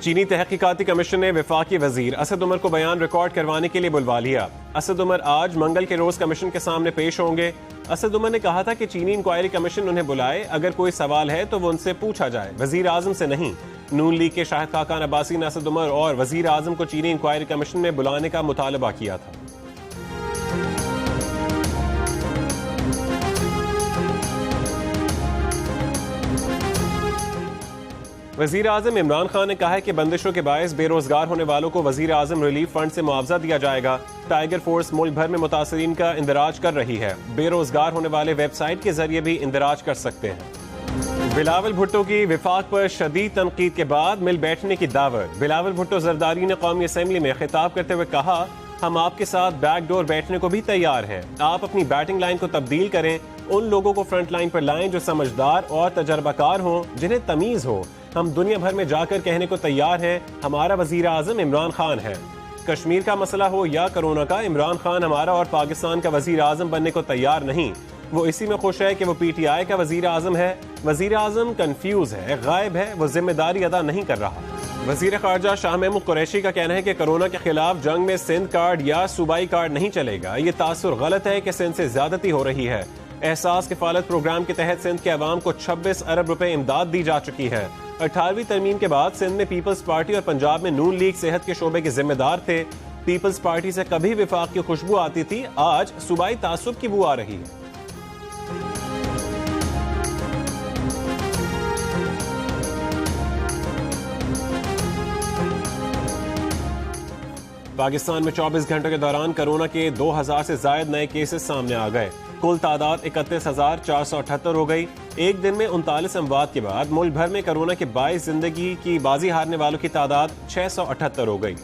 चीनी तहकीकाती कमीशन ने वफाकी वजीर असद उमर को बयान रिकॉर्ड करवाने के लिए बुलवा लिया। असद उमर आज मंगल के रोज कमीशन के सामने पेश होंगे। असद उमर ने कहा था कि चीनी इंक्वायरी कमीशन उन्हें बुलाए, अगर कोई सवाल है तो वो उनसे पूछा जाए, वजीर आजम से नहीं। नून लीग के शाहिद खाकान अब्बासी ने असद उमर और वजीर आजम को चीनी इंक्वायरी कमीशन में बुलाने का मुतालबा किया था। वजीर आजम इमरान खान ने कहा है कि बंदिशों के बायस बेरोजगार होने वालों को वजीर आजम रिलीफ फंड से मुआवजा दिया जाएगा। टाइगर फोर्स मुल्क भर में मुतासरीन का इंदराज कर रही है। बेरोजगार होने वाले वेबसाइट के जरिए भी इंदराज कर सकते हैं। बिलावल भुट्टो की विफाक पर शदीद तनकीद के बाद मिल बैठने की दावत। बिलावल भुट्टो जरदारी ने कौमी असम्बली में खिताब करते हुए कहा, हम आपके साथ बैकडोर बैठने को भी तैयार हैं। आप अपनी बैटिंग लाइन को तब्दील करें, उन लोगों को फ्रंट लाइन पर लाएं जो समझदार और तजर्बाकार हों, जिन्हें तमीज हो। हम दुनिया भर में जाकर कहने को तैयार हैं, हमारा वजीर आजम इमरान खान है। कश्मीर का मसला हो या कोरोना का, इमरान खान हमारा और पाकिस्तान का वजीर आजम बनने को तैयार नहीं। वो इसी में खुश है कि वो PTI का वजीर आजम है। वजीर आजम कंफ्यूज है, गायब है, वो जिम्मेदारी अदा नहीं कर रहा। वजीर खारजा शाह महमूद कुरैशी का कहना है कि कोरोना के खिलाफ जंग में सिंध कार्ड या सूबाई कार्ड नहीं चलेगा। ये तासुर गलत है कि सिंध से ज्यादती हो रही है। एहसास किफालत प्रोग्राम के तहत सिंध के अवाम को 26 अरब रुपए इमदाद दी जा चुकी है। 18वीं तरमीम के बाद सिंध में पीपल्स पार्टी और पंजाब में नून लीग सेहत के शोबे के जिम्मेदार थे। पीपल्स पार्टी से कभी विफाक की खुशबू आती थी, आज सूबाई तासुब की बू आ रही है। पाकिस्तान में 24 घंटों के दौरान कोरोना के 2000 से ज्यादा नए केसेस सामने आ गए। कुल तादाद 31,478 हो गई। एक दिन में 39 अमवात के बाद मुल्क भर में कोरोना के बाइस जिंदगी की बाजी हारने वालों की तादाद 678 हो गई।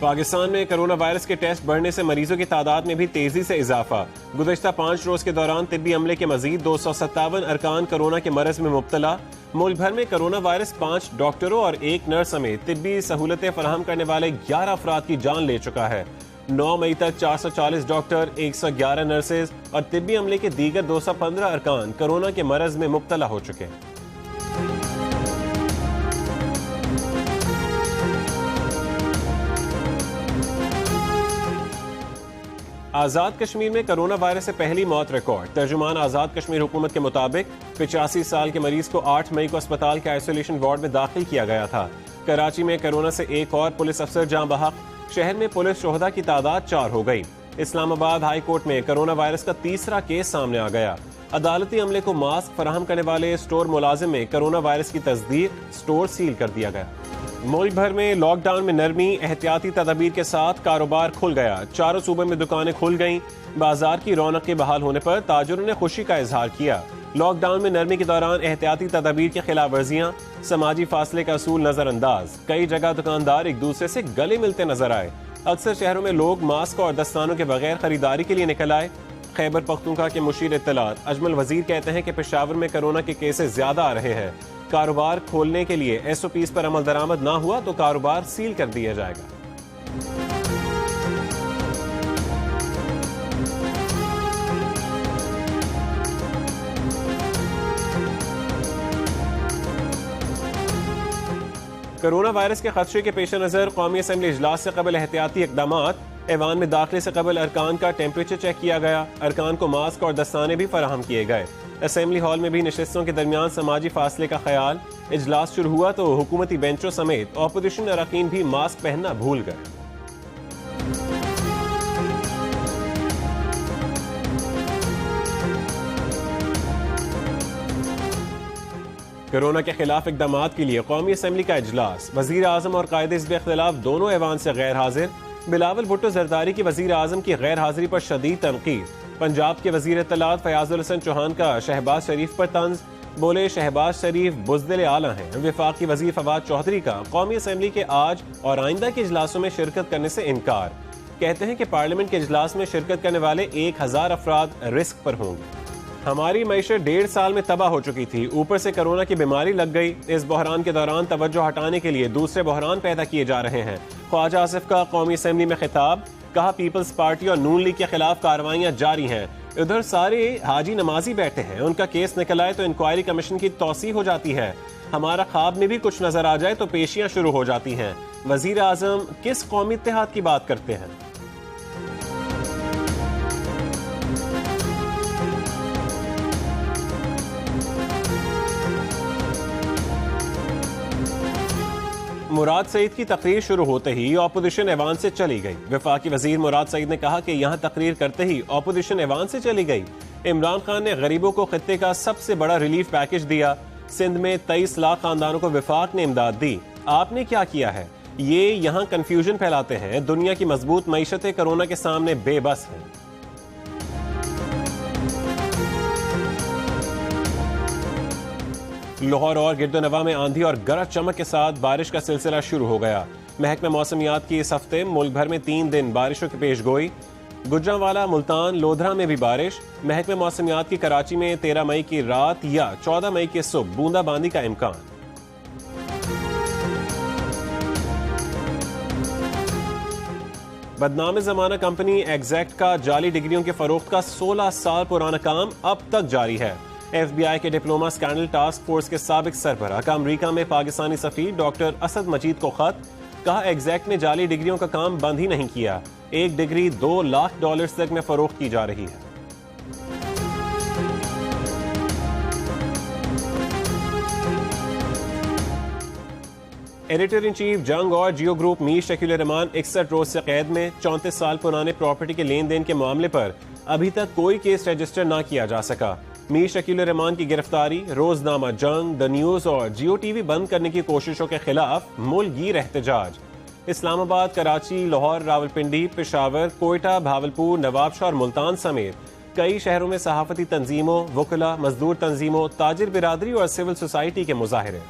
पाकिस्तान में कोरोना वायरस के टेस्ट बढ़ने से मरीजों की तादाद में भी तेजी से इजाफा। गुज़श्ता 5 रोज के दौरान तिब्बी अमले के मजीद 257 अरकान कोरोना के मरज में मुब्तला। मुल्क भर में कोरोना वायरस 5 डॉक्टरों और 1 नर्स समेत तिब्बी सहूलतें फराहम करने वाले 11 अफराद की जान ले चुका है। 9 मई तक 440 डॉक्टर, 111 नर्सेज और तिब्बी अमले के दीगर 215 अरकान कोरोना के मरज में मुब्तला हो चुके हैं। आज़ाद कश्मीर में कोरोना वायरस से पहली मौत रिकॉर्ड। तर्जुमान आज़ाद कश्मीर हुकूमत के मुताबिक 85 साल के मरीज को 8 मई को अस्पताल के आइसोलेशन वार्ड में दाखिल किया गया था। कराची में कोरोना से एक और पुलिस अफसर जाँ बहक। शहर में पुलिस शोहदा की तादाद 4 हो गई। इस्लामाबाद हाई कोर्ट में कोरोना वायरस का तीसरा केस सामने आ गया। अदालती अमले को मास्क फराहम करने वाले स्टोर मुलाजिम में कोरोना वायरस की तस्दीक, स्टोर सील कर दिया गया। मुल्क भर में लॉकडाउन में नरमी, एहतियाती तदबीर के साथ कारोबार खुल गया। चारों सूबे में दुकानें खुल गईं। बाजार की रौनक बहाल होने पर ताजुरों ने खुशी का इजहार किया। लॉकडाउन में नरमी के दौरान एहतियाती तदबीर की खिलाफ वर्जियाँ, समाजी फासले का असूल नजरअंदाज। कई जगह दुकानदार एक दूसरे से गले मिलते नजर आए। अक्सर शहरों में लोग मास्क और दस्तानों के बगैर खरीदारी के लिए निकल आए। खैबर पख्तूनख्वा के मुशीर इत्तलात अजमल वजीर कहते हैं कि पेशावर में कोरोना के केसेस ज्यादा आ रहे हैं। कारोबार खोलने के लिए SOPs पर अमल दरामद ना हुआ तो कारोबार सील कर दिया जाएगा। कोरोना वायरस के खदशे के पेश नजर कौमी असम्बली इजलास से कबल एहतियाती इकदामात। ऐवान में दाखिले से कबल अरकान का टेम्परेचर चेक किया गया। अरकान को मास्क और दस्ताने भी फराहम किए गए। असेंबली हॉल में भी नशिस्तों के दरमियान समाजी फासले का ख्याल। इजलास शुरू हुआ तो हुकूमती बेंचों समेत ऑपोजिशन अरकान भी मास्क पहनना भूल गए। कोरोना के खिलाफ इकदामात के लिए कौमी असम्बली का इजलास। वजीर आजम और कायदे हिज़्ब इख्तिलाफ दोनों ऐवान से गैर हाजिर। बिलावल भुट्टो जरदारी की वजीर आजम की गैर हाजिरी पर शदीद तनकीद। पंजाब के वजीर इत्तलात फयाजुल हसन चौहान का शहबाज शरीफ पर तंज। बोले शहबाज शरीफ बुज़दिल आला हैं। वफाकी वजीर फवाद चौधरी का कौमी असम्बली के आज और आइंदा के इजलासों में शिरकत करने से इनकार। कहते हैं कि पार्लियामेंट के इजलास में शिरकत करने वाले 1000 अफराद रिस्क पर होंगे। हमारी मईशत 1.5 साल में तबाह हो चुकी थी, ऊपर से कोरोना की बीमारी लग गई। इस बहरान के दौरान तवज्जो हटाने के लिए दूसरे बहरान पैदा किए जा रहे हैं। ख्वाजा आसिफ का कौमी असम्बली में खिताब। कहा पीपल्स पार्टी और नून लीग के खिलाफ कार्रवाइयां जारी हैं। उधर सारे हाजी नमाजी बैठे हैं, उनका केस निकल आए तो इंक्वायरी कमीशन की तौसी हो जाती है। हमारा ख्वाब में भी कुछ नजर आ जाए तो पेशियां शुरू हो जाती हैं। वजीर आजम किस कौमी इत्तेहाद की बात करते हैं? मुराद सईद की तकरीर शुरू होते ही ऑपोजिशन ऐवान से चली गई। वफाकी वजीर मुराद सईद ने कहा कि यहां तकरीर करते ही ऑपोजिशन ऐवान से चली गई। इमरान खान ने गरीबों को खित्ते का सबसे बड़ा रिलीफ पैकेज दिया। सिंध में 23 लाख खानदानों को वफाक ने इमदाद दी। आपने क्या किया है? ये यहां कंफ्यूजन फैलाते हैं। दुनिया की मजबूत मईशतें कोरोना के सामने बेबस हैं। लाहौर और गिरदोनवा में आंधी और गरज चमक के साथ बारिश का सिलसिला शुरू हो गया। महकमा मौसमियात की इस हफ्ते मुल्क भर में 3 दिन बारिशों की पेशगोई। गुजरांवाला, मुल्तान, लोधरा में भी बारिश। महकमा मौसमियात की कराची में 13 मई की रात या 14 मई की सुबह बूंदाबांदी का इम्कान। बदनाम जमाना कंपनी एग्जैक्ट का जाली डिग्रियों के फरोख्त का 16 साल पुराना काम अब तक जारी है। FBI के डिप्लोमा स्कैंडल टास्क फोर्स के साबिक सरबराह का अमरीका में पाकिस्तानी सफीर डॉक्टर असद मजीद को खत। कहा एग्जैक्ट ने जाली डिग्रियों का काम बंद ही नहीं किया। एक डिग्री $2 लाख तक में फरोख्त की जा रही है। एडिटर इन चीफ जंग और जियो ग्रुप मीर शकील रहमान 61 रोज से कैद में। 34 साल पुराने प्रॉपर्टी के लेन देन के मामले पर अभी तक कोई केस रजिस्टर न किया जा सका। मीर शकील रहमान की गिरफ्तारी, रोजनामा जंग, द न्यूज और जियो टीवी बंद करने की कोशिशों के खिलाफ मुल्क एहतजाज। इस्लामाबाद, कराची, लाहौर, रावलपिंडी, पेशावर, कोयटा, भावलपुर, नवाबशाह और मुल्तान समेत कई शहरों में सहाफती तंजीमों, वकला, मजदूर तंजीमों, ताजिर बिरादरी और सिविल सोसाइटी के मुजाहरे।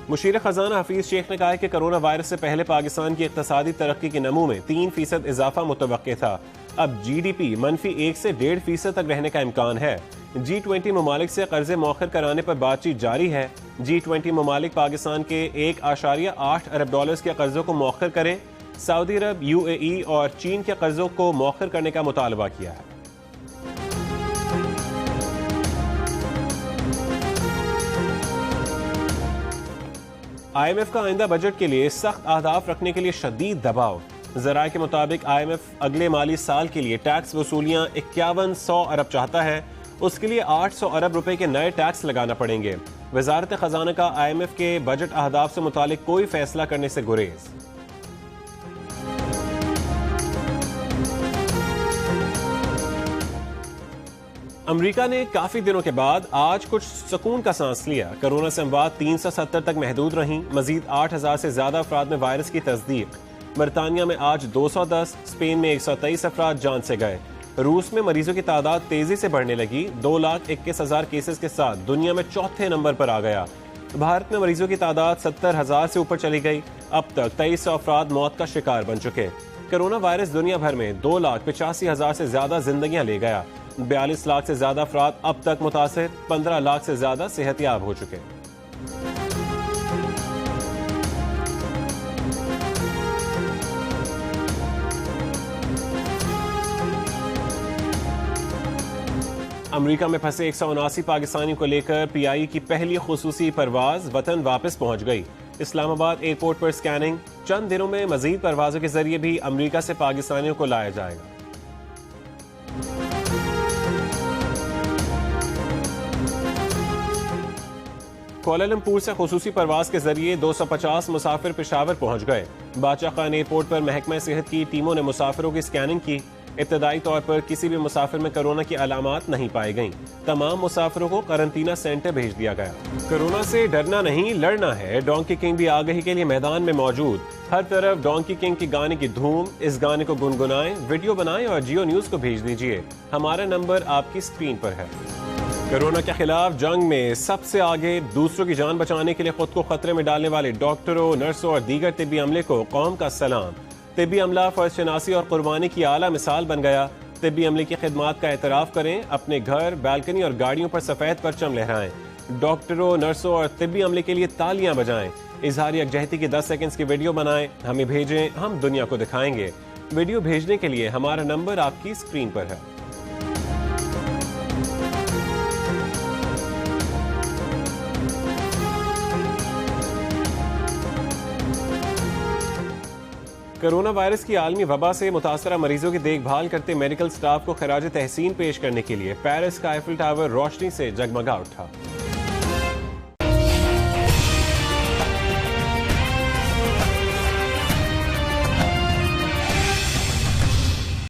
मुशीर खजाना हफीज शेख ने कहा है कि कोरोना वायरस से पहले पाकिस्तान की इक्तसादी तरक्की के नमू में 3% इजाफा मुतवक्के था। अब GDP -1 से 1.5% तक रहने का इम्कान है। G20 ममालिक से कर्जे मौखर कराने पर बातचीत जारी है। G20 ममालिक पाकिस्तान के $1.8 अरब के कर्जों को मौखर करें। सऊदी अरब, UAE और चीन के कर्जों को मौखर करने का मुतालबा किया है। IMF का आइंदा बजट के लिए सख्त अहदाफ रखने के लिए शदीद दबाव। ज़राए के मुताबिक IMF अगले माली साल के लिए टैक्स वसूलियां 5100 अरब चाहता है। उसके लिए 800 अरब रुपए के नए टैक्स लगाना पड़ेंगे। वजारत खजाना का IMF के बजट अहदाफ से मुतालिक कोई फैसला करने से गुरेज। अमेरिका ने काफी दिनों के बाद आज कुछ सुकून का सांस लिया। कोरोना से अमवात 370 तक महदूद रहीं। मजीद 8000 से ज्यादा अफराद में वायरस की तस्दीक। बरतानिया में आज 210, स्पेन में 123 अफराद जान से गए। रूस में मरीजों की तादाद तेजी से बढ़ने लगी। 2,21,000 केसेस के साथ दुनिया में चौथे नंबर पर आ गया। भारत में मरीजों की तादाद 70,000 से ऊपर चली गई। अब तक 2300 अफराद मौत का शिकार बन चुके। कोरोना वायरस दुनिया भर में 2,85,000 से ज्यादा जिंदगियां ले गया। 42 लाख से ज्यादा अफराद अब तक मुतासिर। 15 लाख से ज्यादा सेहतियाब हो चुके। अमेरिका में फंसे 179 पाकिस्तानियों को लेकर PIE की पहली खुसूसी परवाज वतन वापस पहुंच गई। इस्लामाबाद एयरपोर्ट पर स्कैनिंग। चंद दिनों में मजीद परवाजों के जरिए भी अमेरिका से पाकिस्तानियों को लाया जाएगा। कोलालमपुर से खुसूसी परवाज के जरिए 250 मुसाफिर पेशावर पहुंच गए। बादशाह खान एयरपोर्ट पर महकमा सेहत की टीमों ने मुसाफिरों की स्कैनिंग की। इब्तदाई तौर पर किसी भी मुसाफिर में कोरोना की अलामात नहीं पाई गईं। तमाम मुसाफिरों को क्वारंटीना सेंटर भेज दिया गया। कोरोना से डरना नहीं, लड़ना है। डोंकी किंग भी आगही के लिए मैदान में मौजूद। हर तरफ डोंकी किंग के गाने की धूम। इस गाने को गुनगुनाएं, वीडियो बनाएं और जियो न्यूज को भेज दीजिए। हमारा नंबर आपकी स्क्रीन पर है। कोरोना के खिलाफ जंग में सबसे आगे दूसरों की जान बचाने के लिए खुद को खतरे में डालने वाले डॉक्टरों, नर्सों और दीगर तिब्बी अमले को कौम का सलाम। तिब्बी अमला फर्जशनासी और कुर्बानी की आला मिसाल बन गया। तिब्बी अमले की खिदमात का एतराफ करें। अपने घर, बालकनी और गाड़ियों पर सफेद परचम लहराएं। डॉक्टरों, नर्सों और तिब्बी अमले के लिए तालियां बजाएं। इजहार यकजहती की 10 सेकंड्स की वीडियो बनाएं, हमें भेजें, हम दुनिया को दिखाएंगे। वीडियो भेजने के लिए हमारा नंबर आपकी स्क्रीन पर है। कोरोना वायरस की आलमी वबा से मुतासरा मरीजों की देखभाल करते मेडिकल स्टाफ को खराज तहसीन पेश करने के लिए पेरिस का आईफिल टावर रोशनी से जगमगा उठा।